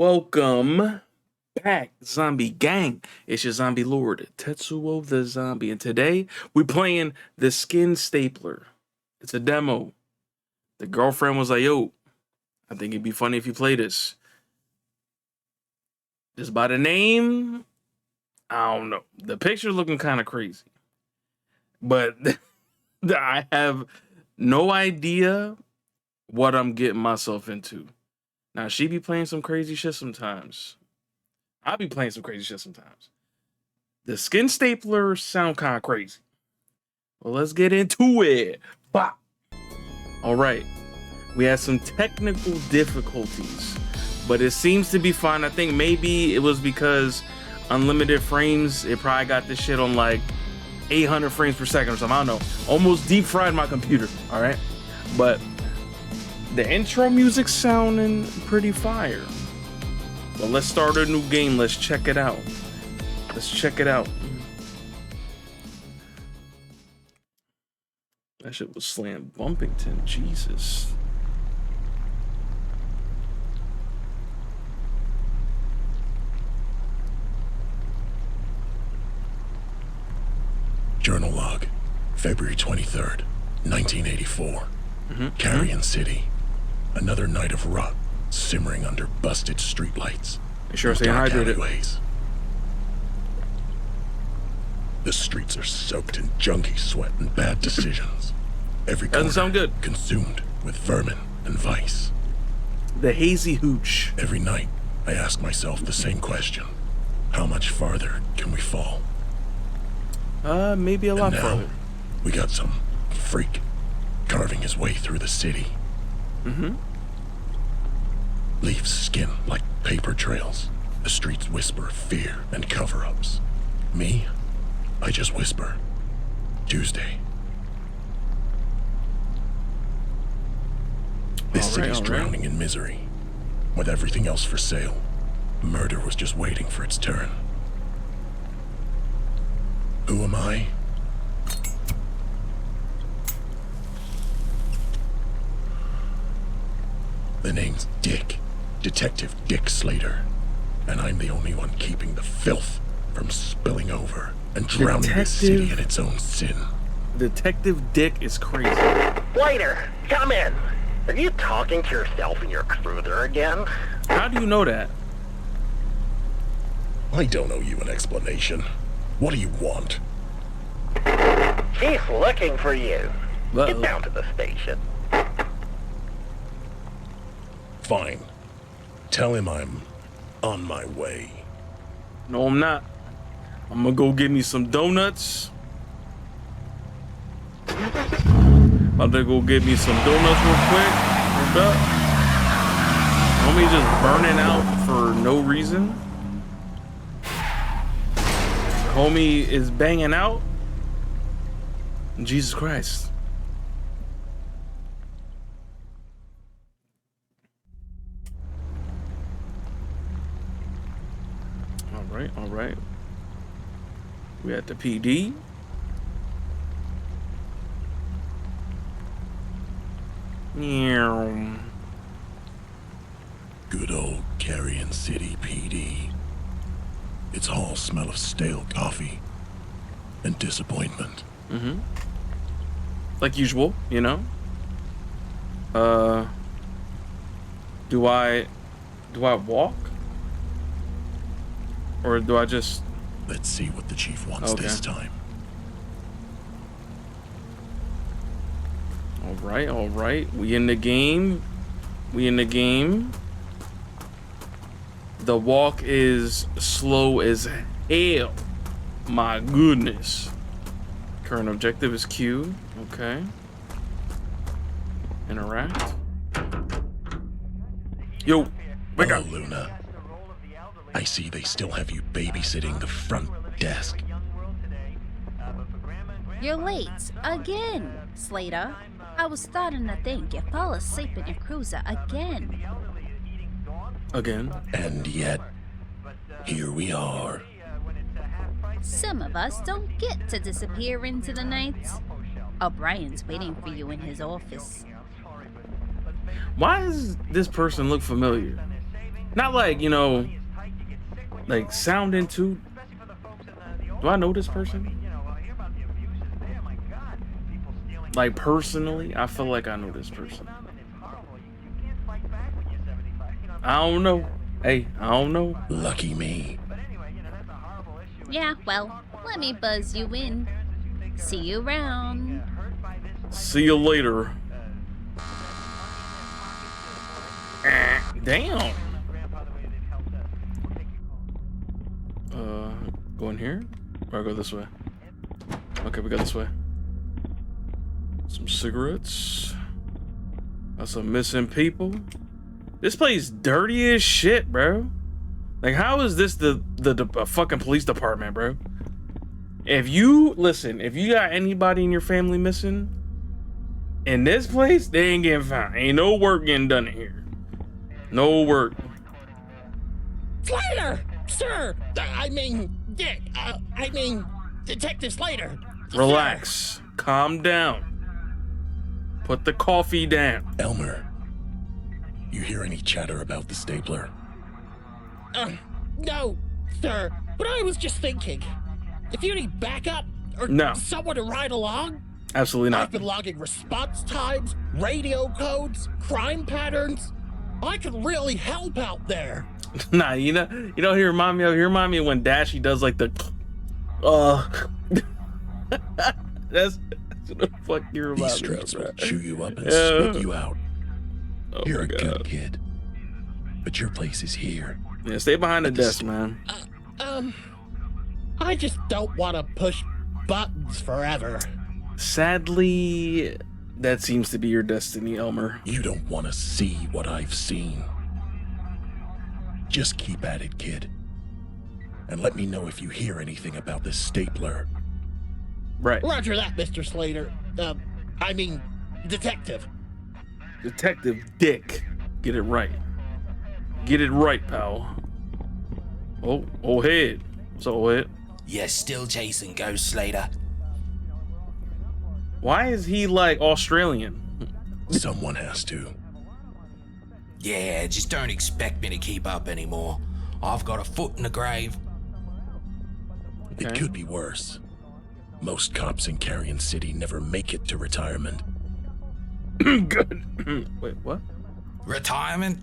Welcome back, Zombie Gang. It's your zombie lord, Tetsuo the Zombie, and today we're playing the Skin Stapler. It's a demo. The girlfriend was like, yo, I think it'd be funny if you play this. Just by the name, I don't know. The picture's looking kind of crazy. But I have no idea what I'm getting myself into. Now, she be playing some crazy shit sometimes. I'll be playing some crazy shit sometimes. The Skin Stapler sound kind of crazy. Well, let's get into it. Bop. All right. We had some technical difficulties, but it seems to be fine. I think maybe it was because unlimited frames, it probably got this shit on like 800 frames per second or something. I don't know. Almost deep fried my computer. All right. But the intro music sounding pretty fire. Well, let's start a new game. Let's check it out. Let's check it out. That shit was Slam Bumpington. Jesus. Journal log, February 23rd, 1984. Carrion City. Another night of rot, simmering under busted streetlights. You sure staying hydrated? Alleyways. The streets are soaked in junkie sweat and bad decisions. Every corner Doesn't sound good. consumed with vermin and vice. The hazy hooch. Every night, I ask myself the same question. How much farther can we fall? Maybe a lot And now, farther. we got some freak carving his way through the city. Leaves skin like paper trails. The streets whisper fear and cover-ups. Me, I just whisper. Tuesday. This city's drowning in misery. With everything else for sale, murder was just waiting for its turn. Who am I? The name's Dick. Detective Dick Slater. And I'm the only one keeping the filth from spilling over and drowning the city in its own sin. Detective Dick is crazy. Slater, come in. Are you talking to yourself in your cruiser again? How do you know that? I don't owe you an explanation. What do you want? She's looking for you. Uh-oh. Get down to the station. Fine. Tell him I'm on my way. No, I'm not. I'm gonna go get me some donuts. About to go get me some donuts real quick. Hold up. Homie just burning out for no reason. Homie is banging out. Jesus Christ. All right. We at the PD. Meow. Good old Carrion City PD. Its halls smell of stale coffee and disappointment. Like usual, you know. Do I walk? Or do I just... Let's see what the chief wants this time. All right. We in the game. The walk is slow as hell. My goodness. Current objective is Q. Okay. Interact. Yo, wake up. Hello, Luna. I see they still have you babysitting the front desk. You're late again, Slater. I was starting to think you fell asleep in your cruiser again. And yet, here we are. Some of us don't get to disappear into the night. O'Brien's waiting for you in his office. Why does this person look familiar? Not like, like sounding too. Do I know this person? Like personally, I feel like I know this person. I don't know. Hey, I don't know. Lucky me. Yeah, well, let me buzz you in. See you around. See you later. Damn. Go in here? Or go this way? Okay, we go this way. Some cigarettes. Got some missing people. This place dirty as shit, bro. Like, how is this the fucking police department, bro? If you got anybody in your family missing in this place, they ain't getting found. Ain't no work getting done in here. No work. Slater! Sir! Dick! Detective Slater! Relax. Calm down. Put the coffee down. Elmer, you hear any chatter about the stapler? No, sir. But I was just thinking. If you need backup or No. someone to ride along, Absolutely I've not. been logging response times, radio codes, crime patterns. I could really help out there. Nah, you know he remind me of? He remind me of when Dashy does like the that's what the fuck you remind These me of, streets bro. will chew you up and Yeah. spit you out. Oh You're my a good God. kid. But your place is here. Yeah, stay behind the At this- desk, man. I just don't want to push buttons forever. Sadly, that seems to be your destiny, Elmer. You don't want to see what I've seen. Just keep at it, kid. And let me know if you hear anything about this stapler. Right. Roger that, Mr. Slater. Detective. Detective Dick. Get it right. Get it right, pal. Oh, old head. What's up, old head? You're still chasing Ghost Slater. Why is he like Australian? Someone has to. Yeah, just don't expect me to keep up anymore. I've got a foot in the grave. It Okay. could be worse. Most cops in Carrion City never make it to retirement. Good. Wait, what? Retirement?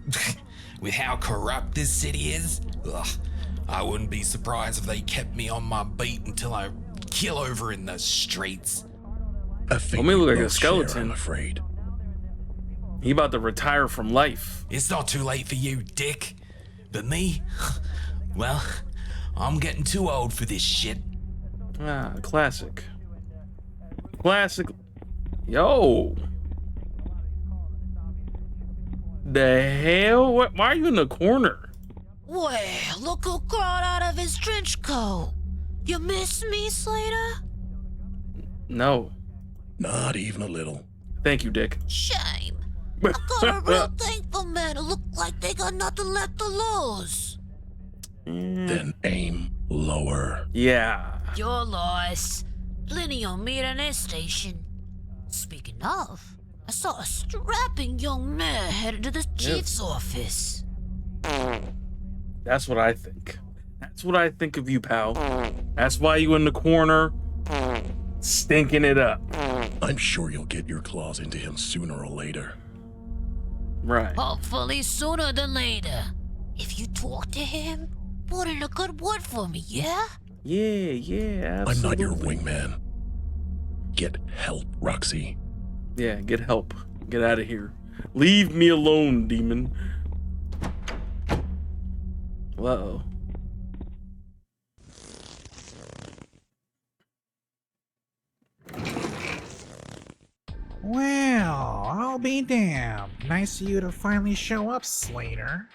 With how corrupt this city is? Ugh, I wouldn't be surprised if they kept me on my beat until I kill over in the streets. A fate me look we like a both share, skeleton. I'm afraid. He about to retire from life. It's not too late for you, Dick. But me? Well, I'm getting too old for this shit. Ah, classic. Classic. Yo. The hell? What? Why are you in the corner? Well, look who crawled out of his trench coat. You miss me, Slater? No. Not even a little. Thank you, Dick. Shame. I got a real thing for men who look like they got nothing left to lose. Then aim lower. Yeah. Your loss. Plenty will meet at an station. Speaking of, I saw a strapping young man headed to the chief's office. That's what I think. That's what I think of you, pal. That's why you in the corner, stinking it up. I'm sure you'll get your claws into him sooner or later. Right. Hopefully sooner than later. If you talk to him, put in a good word for me, yeah? Yeah, absolutely. I'm not your wingman. Get help, Roxy. Yeah, get help. Get out of here. Leave me alone, demon. Uh-oh. Well, I'll be damned. Nice of you to finally show up, Slater.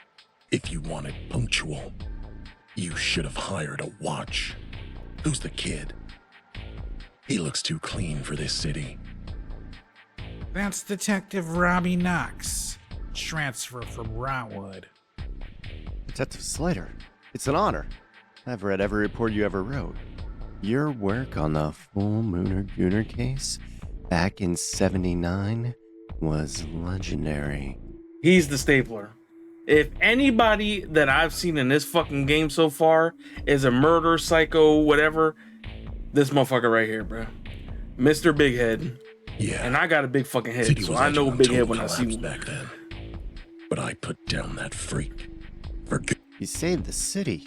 If you wanted punctual, you should have hired a watch. Who's the kid? He looks too clean for this city. That's Detective Robbie Knox. Transfer from Rotwood. Detective Slater, it's an honor. I've read every report you ever wrote. Your work on the Full Mooner Gooner case back in '79 was legendary. He's the stapler. If anybody that I've seen in this fucking game so far is a murder, psycho, whatever, this motherfucker right here, bro. Mr. Big Head. Yeah. And I got a big fucking head, City so was I edging know on Big total Head when I see collapse one. back then. But I put down that freak. For good. He saved the city.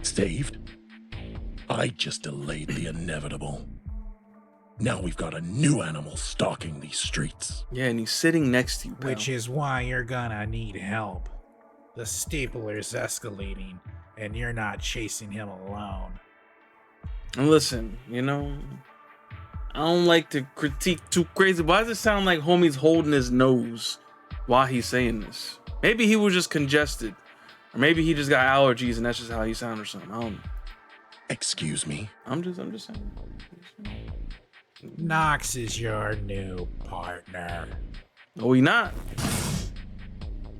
Saved? I just delayed the inevitable. Now we've got a new animal stalking these streets. Yeah, and he's sitting next to you, pal. Which is why you're gonna need help. The stapler's escalating, and you're not chasing him alone. And listen, you know, I don't like to critique too crazy. Why does it sound like homie's holding his nose while he's saying this? Maybe he was just congested. Or maybe he just got allergies and that's just how he sounds or something. I don't know. Excuse me? I'm just saying. Knox is your new partner. No, he not.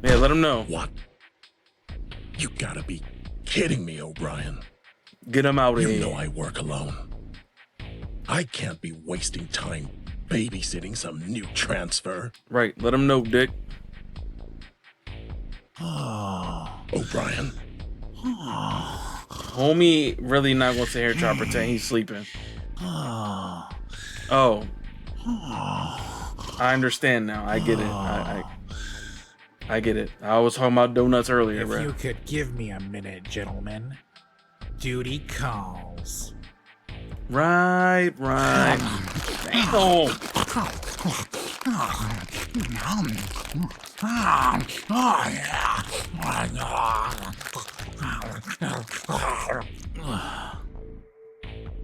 Yeah, let him know. What? You gotta be kidding me, O'Brien. Get him out of You here. know I work alone. I can't be wasting time babysitting some new transfer. Right, let him know, Dick. O'Brien, Homie really not gonna sit here and try to pretend he's sleeping. Oh. I understand now. I get it. I get it. I was talking about donuts earlier, If bro. you could give me a minute, gentlemen. Duty calls. Right. Damn.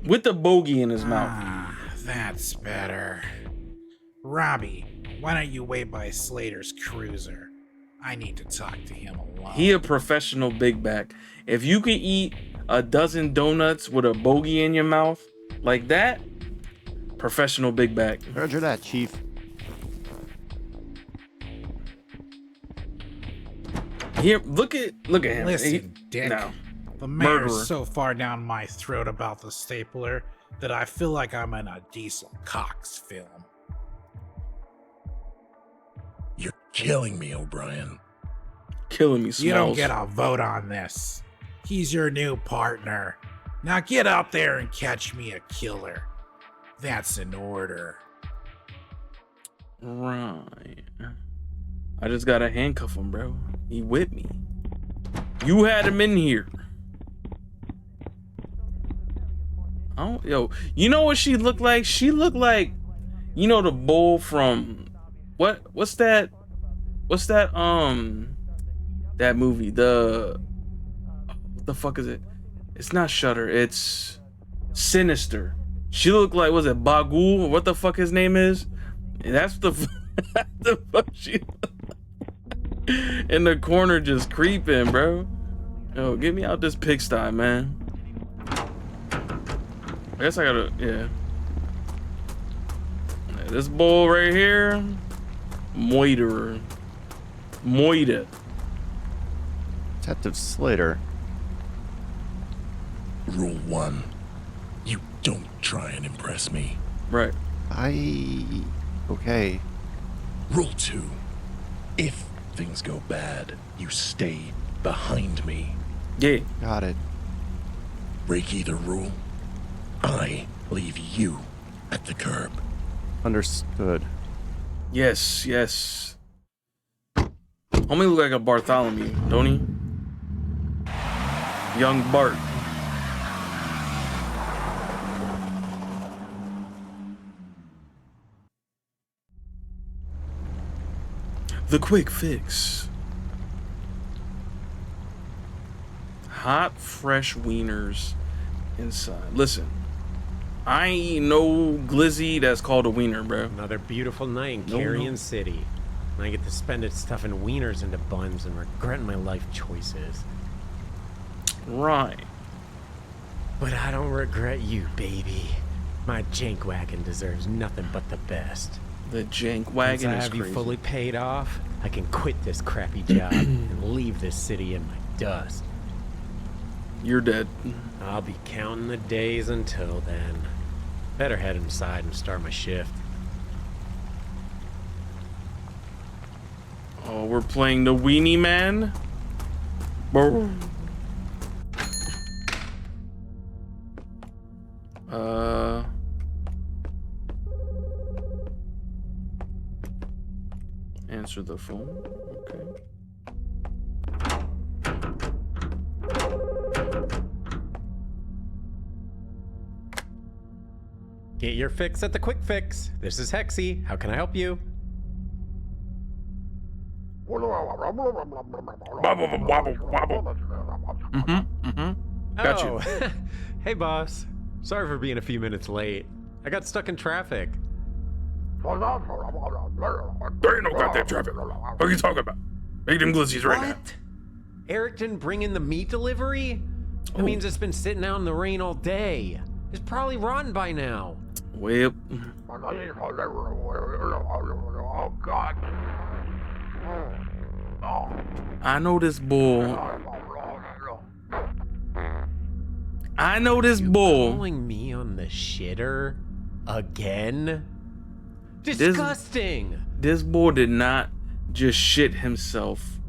With the bogey in his mouth. Ah, that's better. Robbie, why don't you wait by Slater's cruiser? I need to talk to him alone. He a professional big back. If you can eat a dozen donuts with a bogey in your mouth like that, professional big back. Roger that, Chief. Here, look at him. Listen, Dick. No. The mayor's Murderer. so far down my throat about the stapler that I feel like I'm in a Diesel Cox film. you're killing me, O'Brien. Killing me, You don't Smalls. get a vote on this. He's your new partner. Now get out there and catch me a killer. That's an order. Right. I just gotta handcuff him, bro. He with me. You had him in here. Oh, yo, you know what she looked like? She looked like, you know, the bull from what's that that movie? What the fuck is it? It's not Shutter. It's Sinister. She looked like, was it Bagul? What the fuck his name is? That's the the fuck she in the corner just creeping, bro. Yo, get me out this pigsty, man. I guess I gotta, yeah. This bull right here, Moiter. Detective Slater. Rule 1. You don't try and impress me. Right. Okay. Rule 2. If things go bad, you stay behind me. Yeah. Got it. Break either rule, I leave you at the curb. Understood. Yes. Homie look like a Bartholomew, don't he? Young Bart. The quick fix. Hot, fresh wieners inside. Listen, I ain't eating no glizzy that's called a wiener, bro. Another beautiful night in No, Carrion no. City. And I get to spend it stuffing wieners into buns and regretting my life choices. Right. But I don't regret you, baby. My jank wagon deserves nothing but the best. The jank Once wagon I is have you crazy. fully paid off, I can quit this crappy job and leave this city in my dust. You're dead. I'll be counting the days until then. Better head inside and start my shift. Oh, we're playing the Weenie Man? Bro. Answer the phone. Okay. Get your fix at the Quick Fix. This is Hexy. How can I help you? Got you. Hey, boss. Sorry for being a few minutes late. I got stuck in traffic. There ain't no goddamn traffic. What are you talking about? Make them glizzies right now. Eric didn't bring in the meat delivery? That means it's been sitting out in the rain all day. It's probably rotten by now. Well, Oh, God. I know this bull. I know this bull. Calling me on the shitter again? Disgusting. This bull did not just shit himself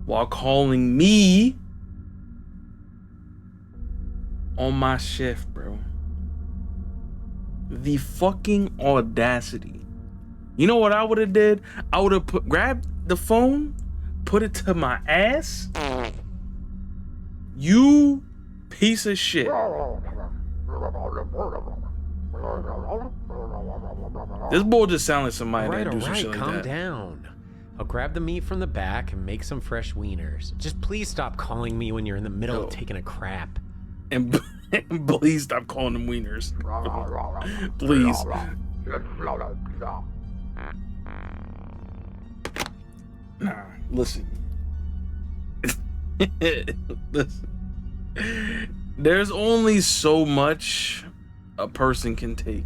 while calling me on my shift, bro. The fucking audacity. You know what I would have did? I would have grabbed the phone, put it to my ass. You piece of shit. This bull just sounds like somebody that do some shit like calm that. down. I'll grab the meat from the back and make some fresh wieners. Just please stop calling me when you're in the middle of taking a crap. And please stop calling them wieners. Please. Nah, listen. Listen. There's only so much a person can take.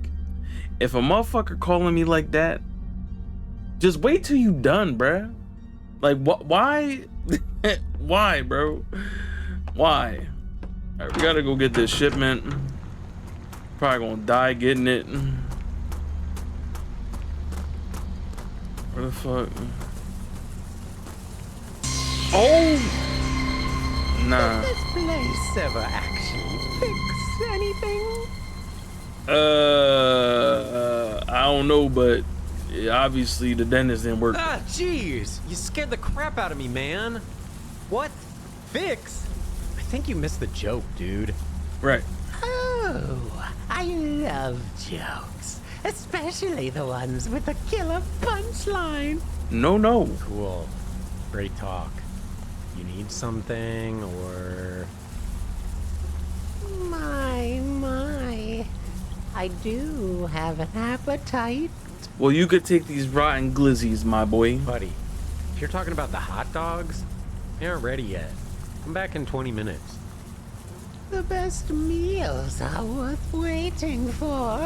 If a motherfucker calling me like that, just wait till you done, bruh. Like, why? Why, bro? Why? All right, we gotta go get this shipment. Probably gonna die getting it. Where the fuck? Oh! Nah. Does this place ever actually fix anything? I don't know, but obviously the dentist didn't work. Ah, jeez. You scared the crap out of me, man. What? Fix? I think you missed the joke, dude. Right. Oh, I love jokes, especially the ones with the killer punchline. No. Cool. Great talk. You need something, or... My. I do have an appetite. Well, you could take these rotten glizzies, my boy. Buddy, if you're talking about the hot dogs, they aren't ready yet. Come back in 20 minutes. The best meals are worth waiting for.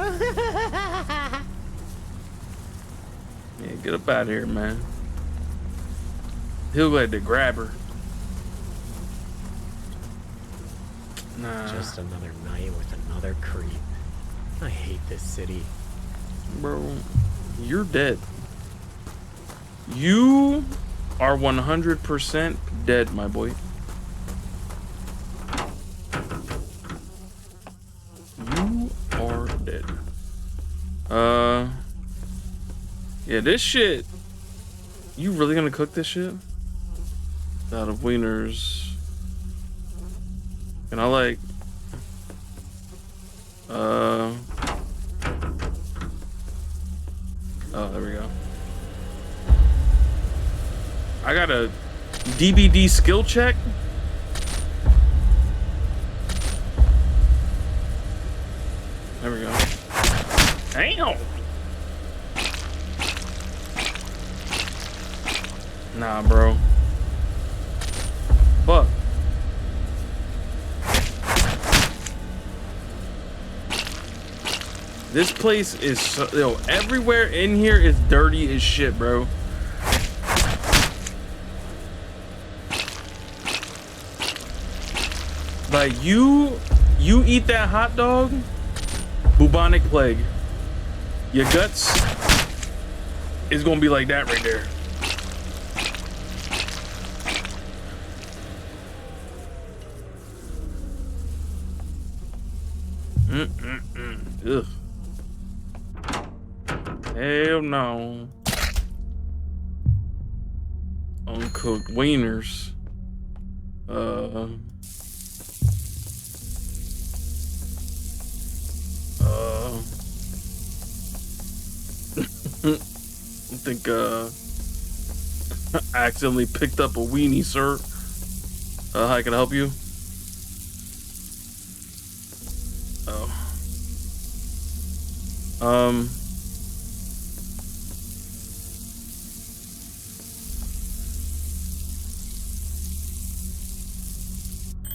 Yeah, get up out of here, man. He'll glad to grab her. Nah. Just another night with another creep. I hate this city. Bro, you're dead. You are 100% dead, my boy. You are dead. Yeah, this shit. You really gonna cook this shit? Out of wieners. Can I like oh, there we go. I got a DBD skill check. There we go. Damn. Nah, bro. Fuck. This place is so, yo, everywhere in here is dirty as shit, bro. Like you eat that hot dog, bubonic plague. Your guts is gonna be like that right there. Ugh. Hell no. Uncooked wieners. I think I accidentally picked up a weenie, sir. How can I help you? Oh.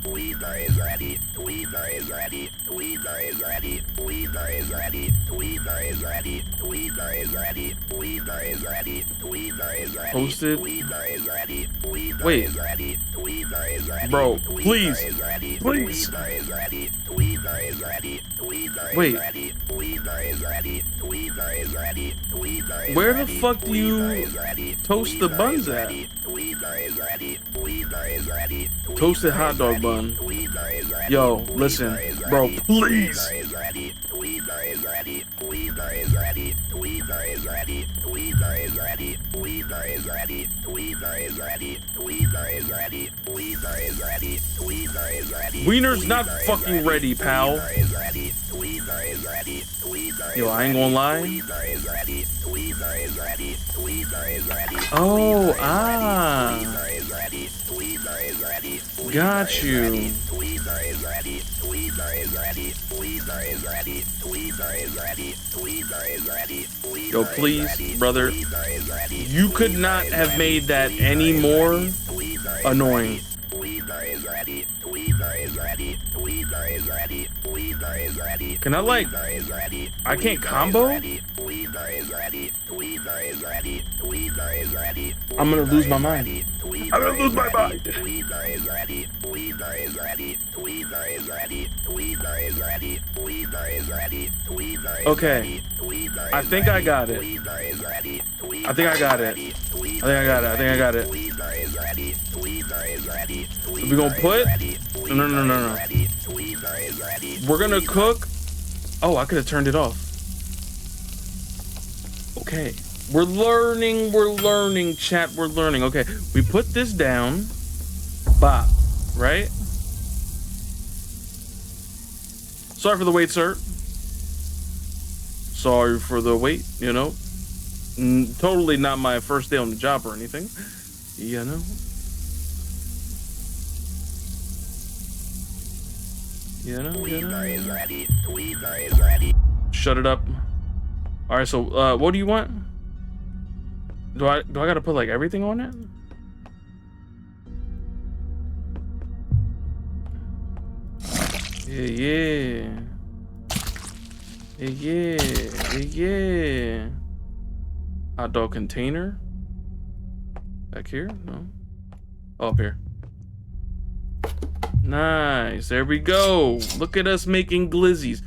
Weaver is ready. Weaver is ready. Weaver is ready. Weaver is ready. Weaver is ready. Weaver is ready. Weaver is ready. Weaver is ready. Posted. Weaver is ready. Weaver Wait. is ready. Weaver is ready. Bro, please. Weaver is ready. Please. Weaver is ready. Weaver is ready. Weaver is Wait. ready. Weaver is ready. Weaver is ready. Weaver is Where the ready. fuck do you Weaver is ready. toast the Weaver buns is at? ready. Weaver is ready. Weaver is ready. Toasted hot dog bun. Weaver is ready. Yo, listen, bro, please. Weaver is ready. Weaver is ready. Weaver is ready. Weaver is ready. Weaver is ready. Weaver is ready. Weaver is ready. Weaver is ready. Weaver is ready. Weaver is ready. Wiener's not fucking ready, pal. Weaver is ready. Weaver is ready. Weaver Yo, I ain't gonna lie. Weaver is ready. Weaver is ready. Weaver is ready. Oh, ah. Weaver is ready. Weaver is ready. Got you. Weaver is ready. Weaver is ready. Weaver is ready. Weaver is ready. Weaver is ready. Yo, please, brother. Weaver is ready. You could not have made that any more annoying. Weaver is ready. Weaver is ready. Weaver is ready. Weaver is ready. Can I like? Weaver is ready. I can't combo? Weaver is ready. Weaver is ready. Weaver is ready. I'm gonna lose my mind. I'm gonna lose my mind. Weaver is ready. Weaver is ready. Weaver is ready. Weaver is ready. Weaver is ready. Weaver is Okay. Weaver I think I got it. Weaver is ready. I think I got it. I think I got it. I think I got it. Weaver is ready. Weaver is ready. We gonna put? No. Weaver is ready. We're gonna cook. Oh, I could have turned it off. Okay. We're learning, chat. We're learning. Okay. We put this down. Bop. Right? Sorry for the wait, sir. Sorry for the wait, you know. Totally not my first day on the job or anything. You know. Weaver is ready. Weaver is ready. Shut it up. All right, so what do you want? Do I gotta put like everything on it? Yeah. Hot dog container. Back here? No. Oh, up here. Nice. There we go. Look at us making glizzies.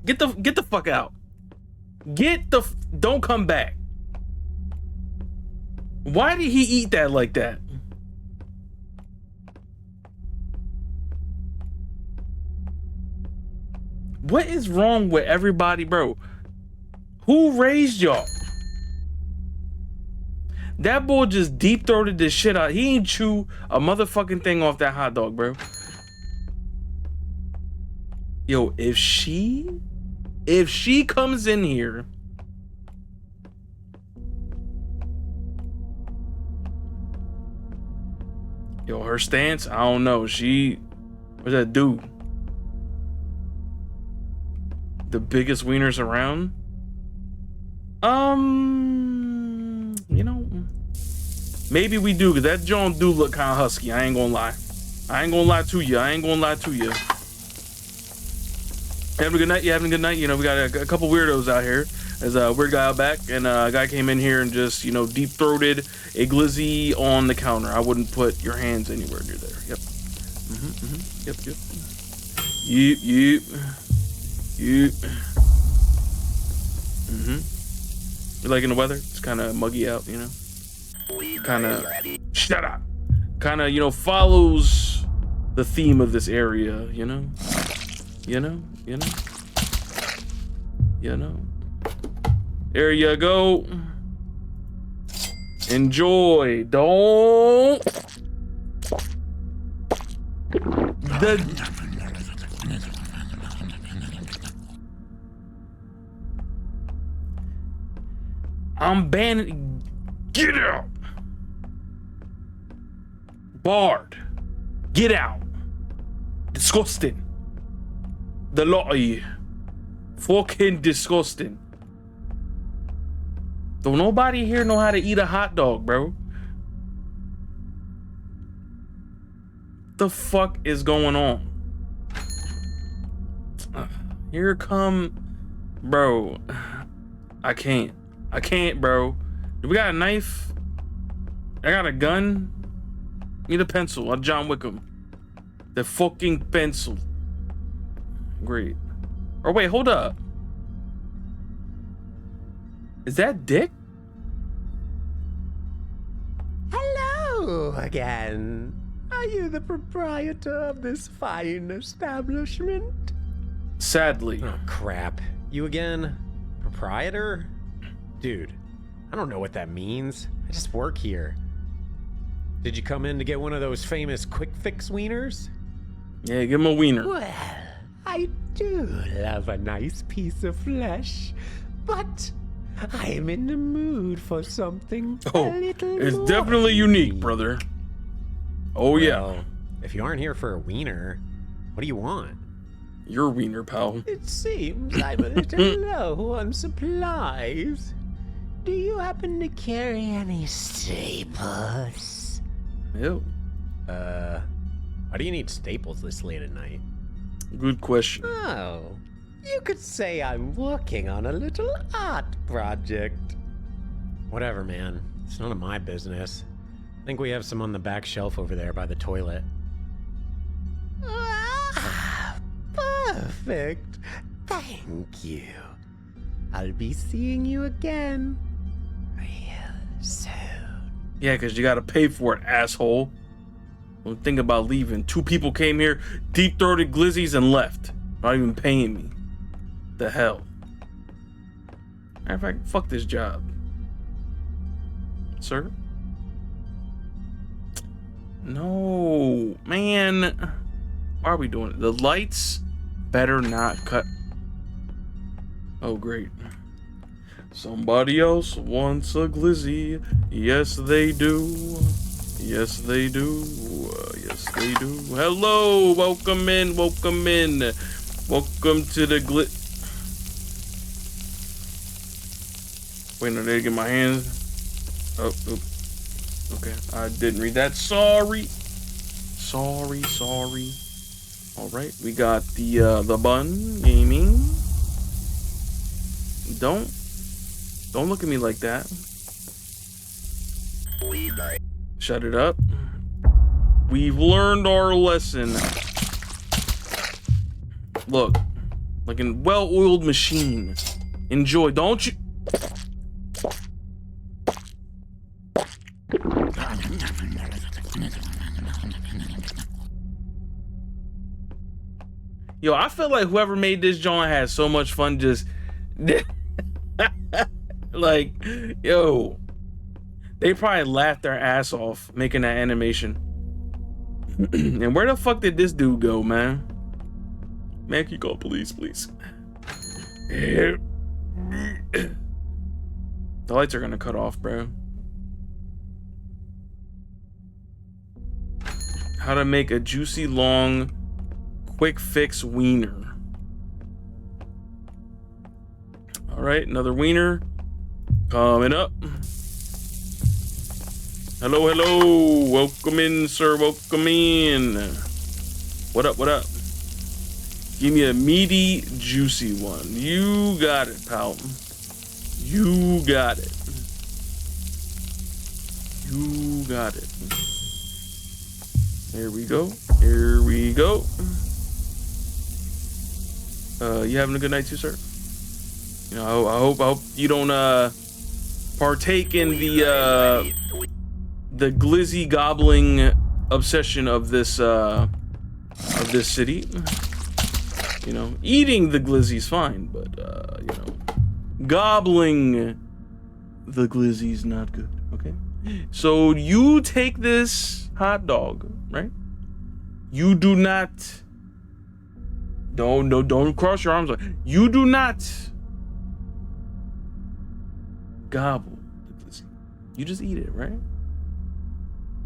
Get the fuck out. Don't come back. Why did he eat that like that? What is wrong with everybody, bro? Who raised y'all? That boy just deep throated this shit out. He ain't chew a motherfucking thing off that hot dog, bro. Yo, if she comes in here, yo, her stance, I don't know. What's that dude? The biggest wieners around? You know, maybe we do, because that John do look kind of husky. I ain't gonna lie. I ain't gonna lie to you. Having a good night? You having a good night? You know, we got a couple weirdos out here. There's a weird guy out back, and a guy came in here and just, you know, deep-throated a glizzy on the counter. I wouldn't put your hands anywhere near there. Yep. Yep. You liking the weather? It's kind of muggy out, you know? kind of, shut up, kind of, you know, follows the theme of this area, you know. There you go. Enjoy. Don't. I'm banning. Get out. Barred. Get out. Disgusting. The lot of you. Fucking disgusting. Don't nobody here know how to eat a hot dog, bro. The fuck is going on? Here come, bro. I can't, bro. Do we got a knife? I got a gun. Need a pencil. I'll John Wickham. The fucking pencil. Great. Or wait, hold up. Is that Dick? Hello again. Are you the proprietor of this fine establishment? Sadly. Oh, crap. You again? Proprietor? Dude, I don't know what that means. I just work here. Did you come in to get one of those famous quick fix wieners? Yeah, give him a wiener. Well, I do love a nice piece of flesh, but I am in the mood for something a little it's more definitely unique, brother. Oh, yeah. Well, if you aren't here for a wiener, what do you want? Your wiener, pal. It seems I'm a little low on supplies. Do you happen to carry any staples? Ew. Why do you need staples this late at night? Good question. Oh, you could say I'm working on a little art project. Whatever, man. It's none of my business. I think we have some on the back shelf over there by the toilet. Ah, perfect. Thank you. I'll be seeing you again real soon. Yeah, because you got to pay for it, asshole. Don't think about leaving. 2 people came here, deep-throated glizzies, and left. Not even paying me. The hell. Matter of fact, fuck this job. Sir? No, man. Why are we doing it? The lights better not cut. Oh, great. Somebody else wants a glizzy. Yes, they do. Yes, they do. Yes, they do. Hello, welcome in, welcome in. Welcome to the Wait, no, did I get my hands? Oh, okay, I didn't read that. Sorry. All right, we got the bun gaming. Don't look at me like that. Shut it up. We've learned our lesson. Look, like a well-oiled machine. Enjoy, don't you? Yo, I feel like whoever made this joint had so much fun just like, yo, they probably laughed their ass off making that animation. And where the fuck did this dude go, man? Man, can you call police, please? The lights are gonna cut off, bro. How to make a juicy, long, quick fix wiener. All right, another wiener coming up. Hello, hello. Welcome in, sir. Welcome in. What up, what up? Give me a meaty, juicy one. You got it, pal. You got it. You got it. There we go. Here we go. You having a good night too, sir? You know, I hope you don't partake in the the glizzy gobbling obsession of this city. You know, eating the glizzy's fine, but you know, gobbling the glizzy's not good. Okay, so you take this hot dog, right? You do not. Don't cross your arms. You do not gobble the glizzy. You just eat it, right?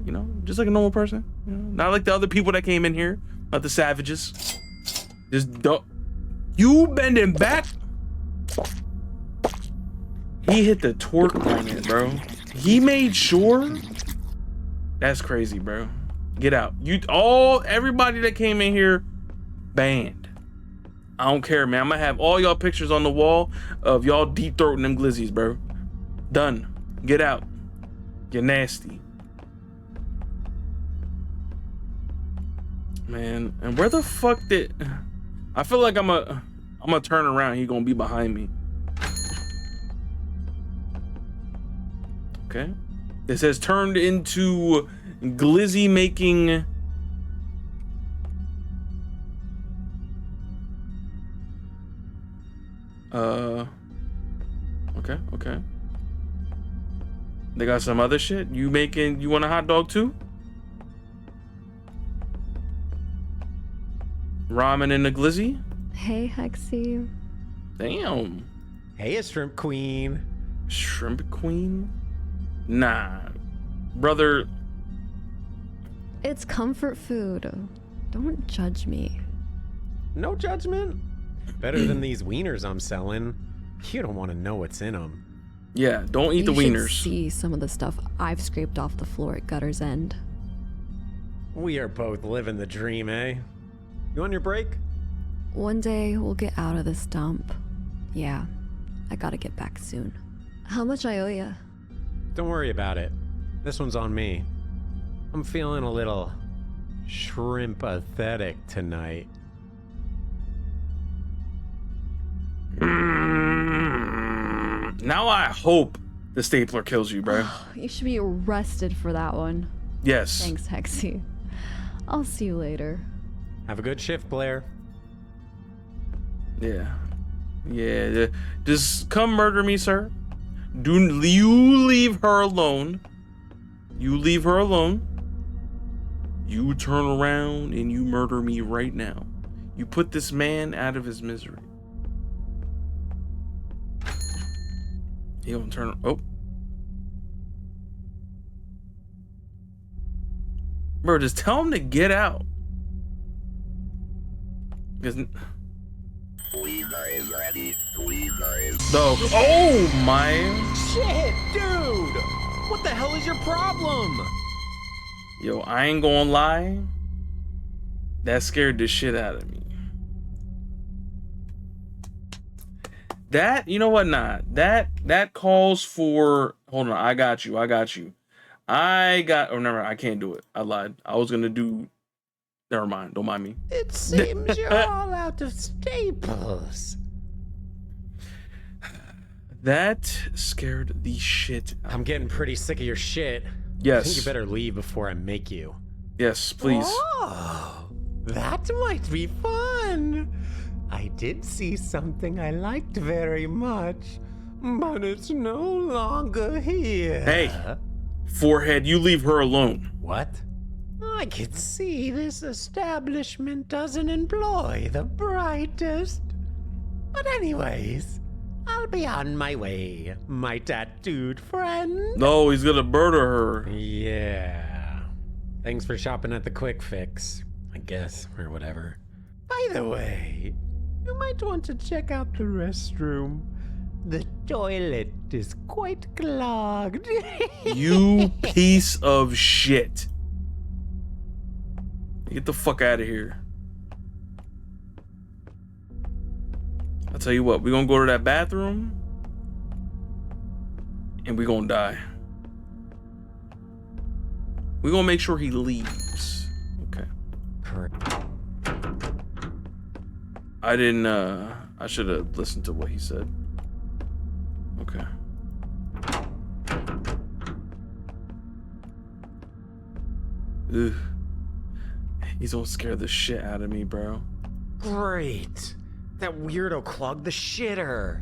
You know, just like a normal person. You know, not like the other people that came in here, not the savages. Just don't. You bending back. He hit the torque on it, bro. He made sure. That's crazy, bro. Get out. Everybody that came in here, banned. I don't care, man. I'm gonna have all y'all pictures on the wall of y'all deep throating them glizzies, bro. Done. Get out. You're nasty. Man, and where the fuck did... I feel like I'm gonna turn around. He gonna be behind me. Okay. This has turned into glizzy making... Okay. They got some other shit. You want a hot dog too? Ramen in the glizzy? Hey, Hexy. Damn. Hey, a shrimp queen. Shrimp queen? Nah. Brother. It's comfort food. Don't judge me. No judgment. Better than these wieners I'm selling. You don't want to know what's in them. Yeah, don't eat the wieners. You should see some of the stuff I've scraped off the floor at Gutter's End. We are both living the dream, eh? You on your break? One day we'll get out of this dump. Yeah, I gotta get back soon. How much I owe ya? Don't worry about it. This one's on me. I'm feeling a little shrimp-athetic tonight. Now I hope the stapler kills you, bro. You should be arrested for that one. Yes. Thanks, Hexy. I'll see you later. Have a good shift, Blair. Yeah. Just come murder me, sir. Do you leave her alone? You leave her alone. You turn around and you murder me right now. You put this man out of his misery. He gonna turn. Oh, bro, just tell him to get out. Isn't? No. Oh my. Shit, dude! What the hell is your problem? Yo, I ain't gonna lie. That scared the shit out of me. That, you know what? Nah, that calls for. Hold on, I got you. Oh, never. I can't do it. I lied. I was gonna do. Never mind. Don't mind me. It seems you're all out of staples. That scared the shit out. I'm getting pretty sick of your shit. Yes. I think you better leave before I make you. Yes, please. Oh, that might be fun. I did see something I liked very much, but it's no longer here. Hey, forehead, you leave her alone. What? I can see this establishment doesn't employ the brightest. But anyways, I'll be on my way, my tattooed friend. No, he's gonna murder her. Yeah. Thanks for shopping at the Quick Fix, I guess, or whatever. By the way, you might want to check out the restroom. The toilet is quite clogged. You piece of shit. Get the fuck out of here. I'll tell you what, we're gonna go to that bathroom and we're gonna die. We're gonna make sure he leaves. Okay. Correct. I didn't, I should have listened to what he said. Okay. Ugh. He's gonna scare the shit out of me, bro. Great. That weirdo clogged the shitter.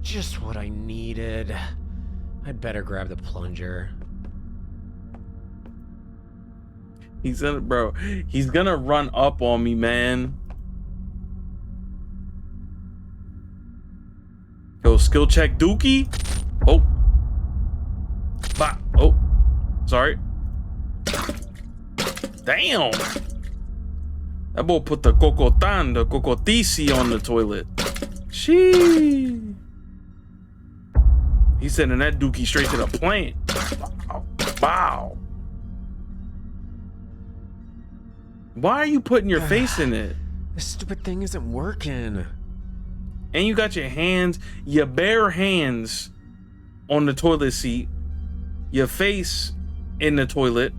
Just what I needed. I'd better grab the plunger. He's gonna run up on me, man. Yo, skill check Dookie. Oh. Bah. Oh. Sorry. Damn. That boy put the cocotici on the toilet. She. He's sending that Dookie straight to the plant. Wow. Why are you putting your face in it? This stupid thing isn't working. And you got your hands, your bare hands on the toilet seat, your face in the toilet,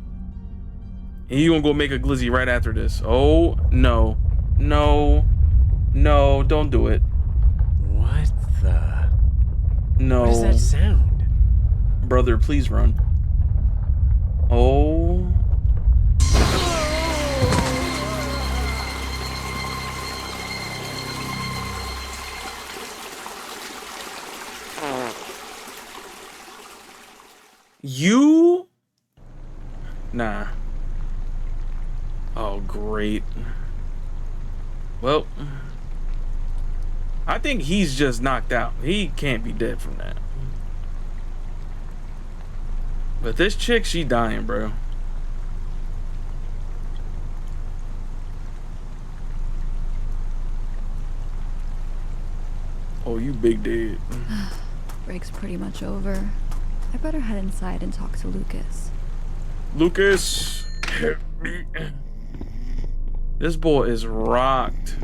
and you gonna go make a glizzy right after this. Oh, no. No. No, don't do it. What the? No. What does that sound? Brother, please run. Oh. You? Nah. Oh, great. Well, I think he's just knocked out. He can't be dead from that. But this chick, she dying, bro. Oh, you big dead. Break's pretty much over. I better head inside and talk to Lucas. Lucas, help me. This boy is rocked.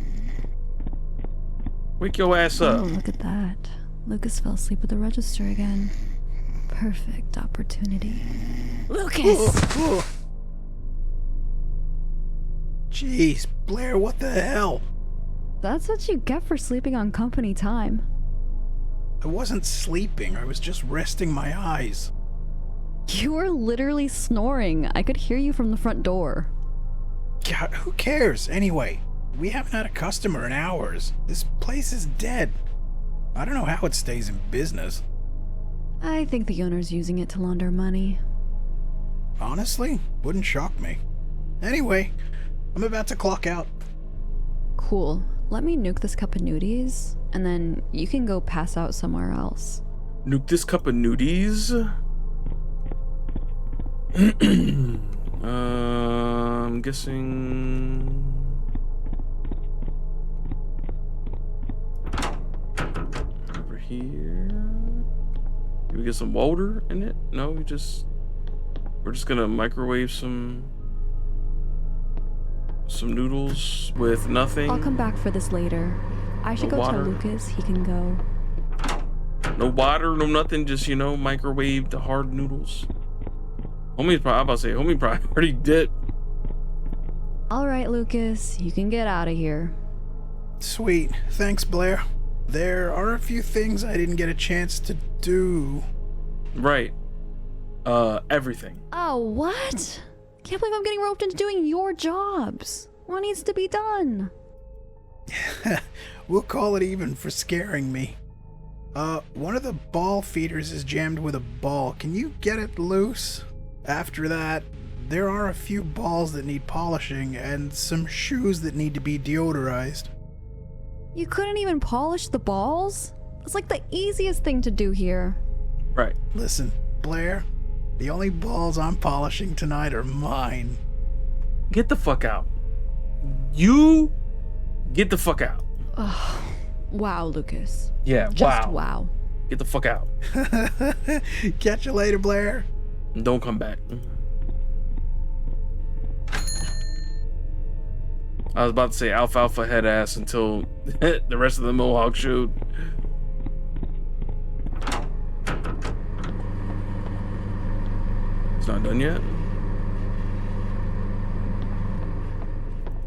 Wake your ass up. Oh, look at that. Lucas fell asleep at the register again. Perfect opportunity. Lucas! Jeez, Blair, what the hell? That's what you get for sleeping on company time. I wasn't sleeping, I was just resting my eyes. You were literally snoring. I could hear you from the front door. God, who cares? Anyway, we haven't had a customer in hours. This place is dead. I don't know how it stays in business. I think the owner's using it to launder money. Honestly, wouldn't shock me. Anyway, I'm about to clock out. Cool. Let me nuke this cup of nudies, and then you can go pass out somewhere else. Nuke this cup of nudies? I'm guessing... Over here... Can we get some water in it? No, we're just gonna microwave some noodles with nothing. I'll come back for this later. I should No go water. tell Lucas he can go. No water, no nothing, just, you know, microwave the hard noodles. Homie's probably, I'm about to say, homie probably already did. All right, Lucas, you can get out of here. Sweet. Thanks, Blair. There are a few things I didn't get a chance to do. Right. Everything. Oh, what? Can't believe I'm getting roped into doing your jobs. What needs to be done? We'll call it even for scaring me. One of the ball feeders is jammed with a ball. Can you get it loose? After that, there are a few balls that need polishing and some shoes that need to be deodorized. You couldn't even polish the balls? It's like the easiest thing to do here. Right. Listen, Blair, the only balls I'm polishing tonight are mine. Get the fuck out. You get the fuck out. Ugh. Wow, Lucas. Yeah, Just wow. wow. Get the fuck out. Catch you later, Blair. And don't come back. I was about to say alfalfa head ass until the rest of the Mohawk showed. It's not done yet.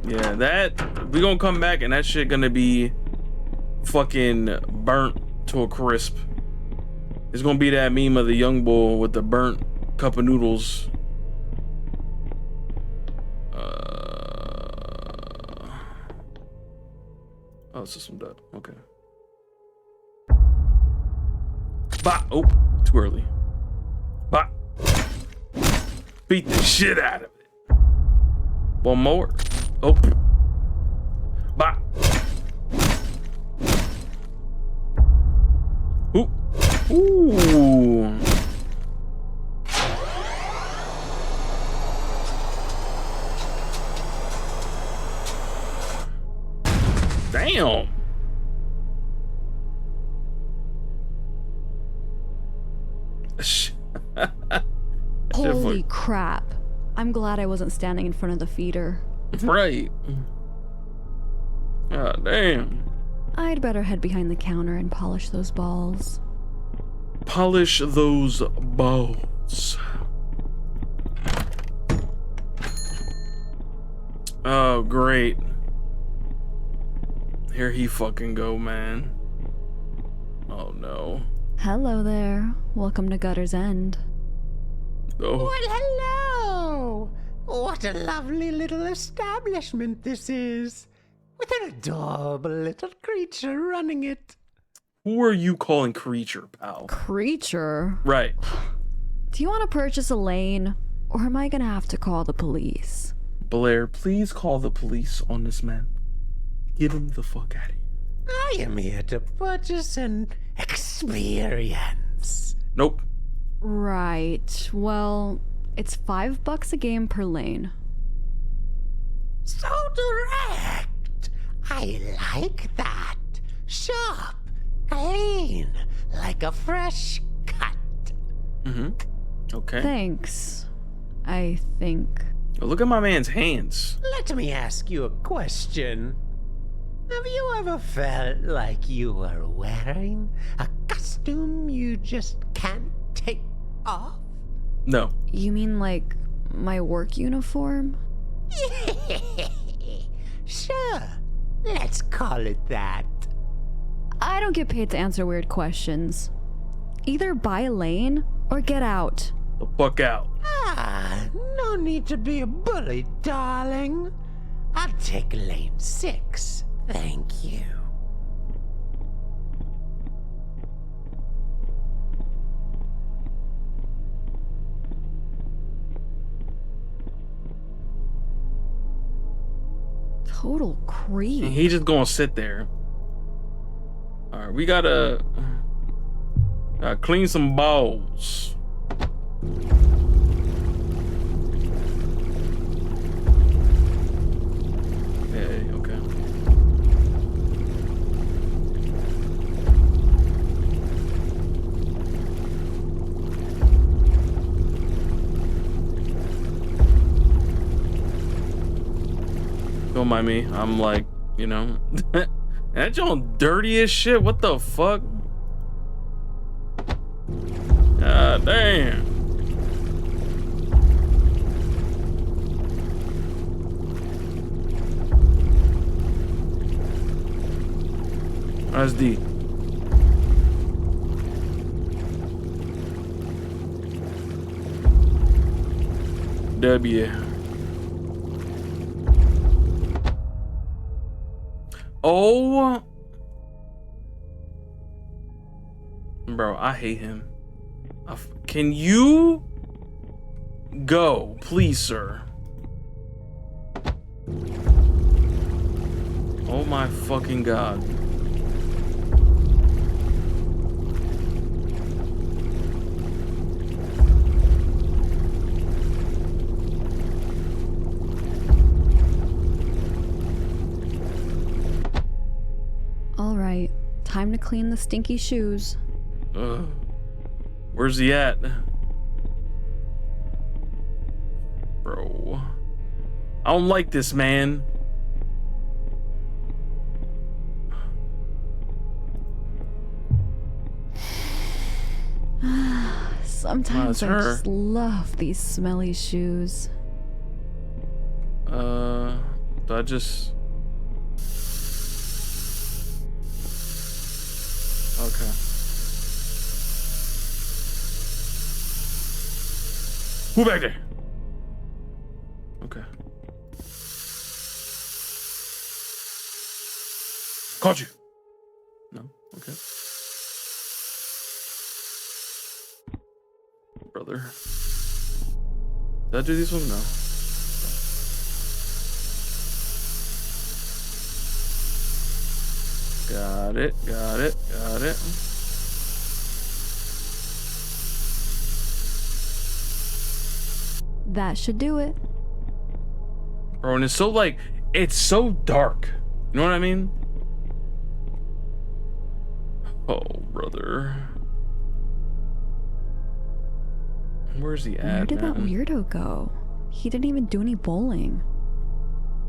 Yeah, that we gonna come back and that shit gonna be fucking burnt to a crisp. It's gonna be that meme of the young boy with the burnt cup of noodles. Oh, system done. Okay. Bah! Oh, too early. Bah! Beat the shit out of it. One more. Oh. Bah! Ooh. Ooh. Damn. Holy crap. I'm glad I wasn't standing in front of the feeder. Right. God damn. I'd better head behind the counter and polish those balls. Polish those balls. Oh, great. Here he fucking go, man. Oh, no. Hello there. Welcome to Gutter's End. Oh. Well, hello! What a lovely little establishment this is, with an adorable little creature running it. Who are you calling creature, pal? Creature? Right. Do you want to purchase Elaine, or am I gonna have to call the police? Blair, please call the police on this man. Get him the fuck out of here. I am here to purchase an experience. Nope. Right. Well, it's $5 a game per lane. So direct. I like that. Sharp, clean, like a fresh cut. Mm-hmm. Okay. Thanks. I think. Oh, look at my man's hands. Let me ask you a question. Have you ever felt like you were wearing a costume you just can't take off? No. You mean like my work uniform? Sure. Let's call it that. I don't get paid to answer weird questions. Either buy a lane or get out. The fuck out. Ah, no need to be a bully, darling. I'll take lane 6. Thank you. Total creep. And he just gonna sit there. Alright, we gotta clean some balls. Hey, okay. Don't mind me. I'm like, you know, that joint dirty as shit. What the fuck? God damn. That's D. W. Oh, bro, I hate him. Can you go, please, sir? Oh my fucking god. All right, time to clean the stinky shoes. Where's he at? Bro. I don't like this, man. Sometimes I her. just love these smelly shoes. Do I just... Okay. Who back there? Okay. Caught you. No? Okay. Brother. Did I do this one? No. Got it. Got it. Got it. That should do it. Bro, and it's so like, it's so dark. You know what I mean? Oh, brother. Where's he at, Where did that man? weirdo go? He didn't even do any bowling.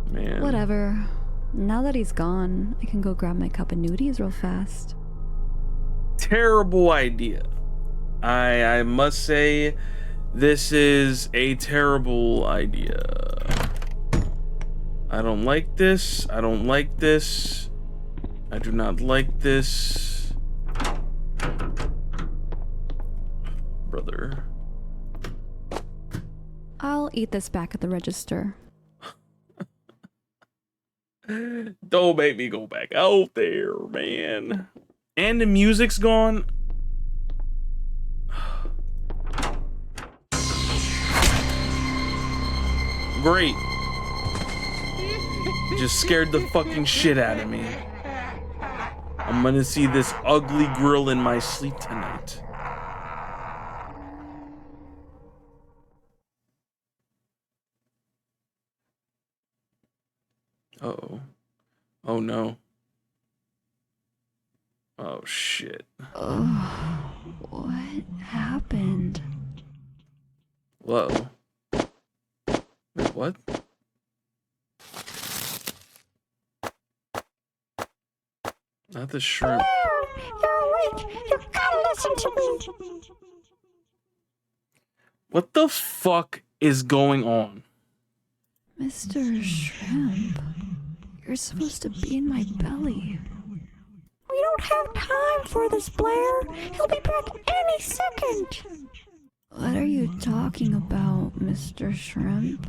Man. Whatever. Now that he's gone, I can go grab my cup of nudies real fast. Terrible idea. I must say, this is a terrible idea. I don't like this. I don't like this. I do not like this. Brother. I'll eat this back at the register. Don't make me go back out there, man. And the music's gone. Great. Just scared the fucking shit out of me. I'm gonna see this ugly grill in my sleep tonight. Uh-oh. Oh no. Oh shit. Oh, what happened? Whoa. Wait, what? Not the shrimp. You're awake. You gotta listen to me. What the fuck is going on? Mr. Shrimp, you're supposed to be in my belly. We don't have time for this, Blair. He'll be back any second. What are you talking about, Mr. Shrimp?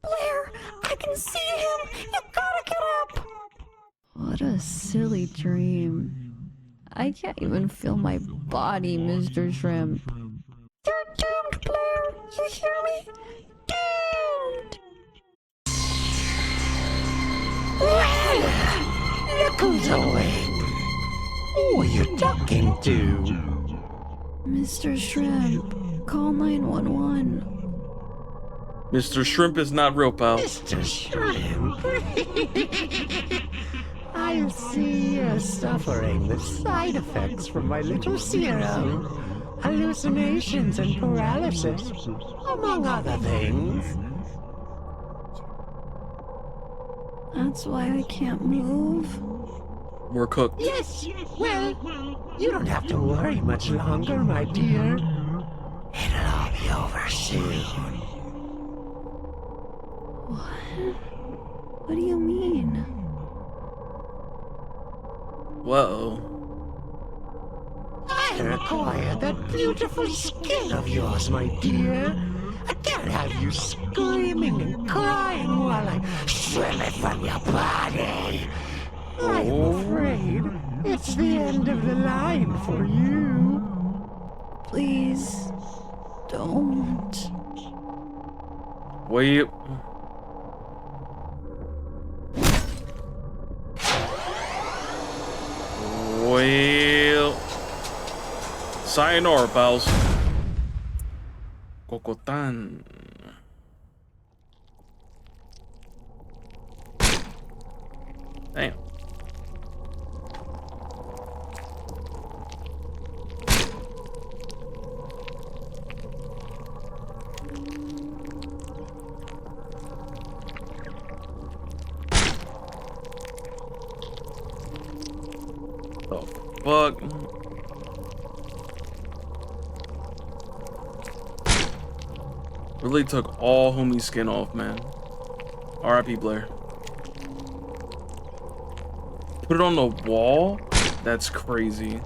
Blair, I can see him. You gotta get up. What a silly dream. I can't even feel my body, Mr. Shrimp. You're doomed, Blair. You hear me? Doomed. Well, look who's awake. Who are you talking to? Mr. Shrimp, call 911. Mr. Shrimp is not real, pal. Mr. Shrimp? I see you're suffering the side effects from my little serum. Hallucinations and paralysis, among other things. That's why I can't move. We're cooked. Yes, well, you don't have to worry much longer, my dear. It'll all be over soon. What do you mean? Whoa. I require that beautiful skin of yours, my dear. I can't have you screaming and crying while I swim it from your body. I'm afraid it's the end of the line for you. Please, don't. Wait. Well. Sayonara, pals. Cocotan. Damn. The fuck? Really took all homie's skin off, man. R.I.P. Blair. Put it on the wall? That's crazy.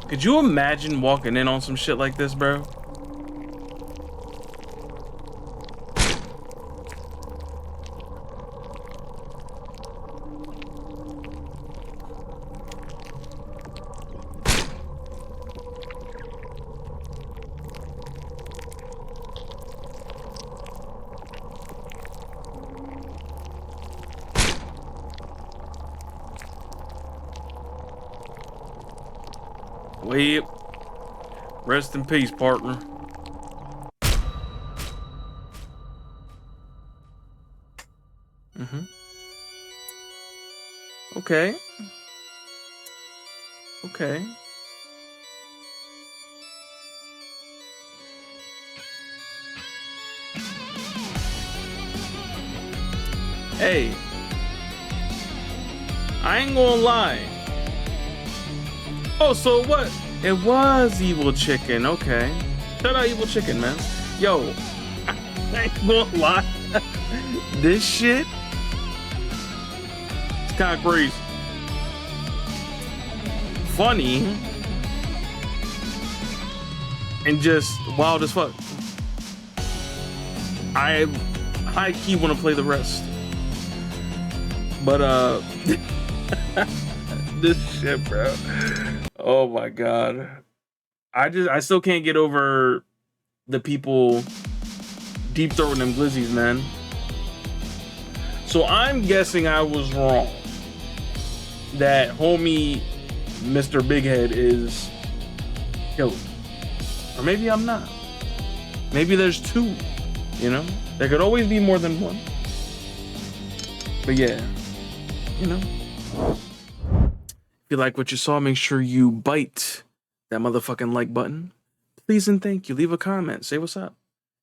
Could you imagine walking in on some shit like this, bro? Well, rest in peace, partner. Okay. Okay. Hey, I ain't gonna lie. Oh, so what? It was Evil Chicken. Okay. Shout out Evil Chicken, man. Yo, I ain't gonna lie. This shit, it's kind of crazy. Funny. And just wild as fuck. I high key want to play the rest. But this shit, bro. Oh my god. I still can't get over the people deep throating them glizzies, man. So I'm guessing I was wrong. That homie Mr. Big Head is killed. Or maybe I'm not. Maybe there's two, you know? There could always be more than one. But yeah, you know. If you like what you saw, make sure you bite that motherfucking like button. Please and thank you. Leave a comment. Say what's up.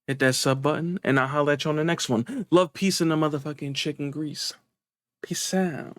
Hit that sub button, and I'll holler at you on the next one. Love, peace, and the motherfucking chicken grease. Peace out.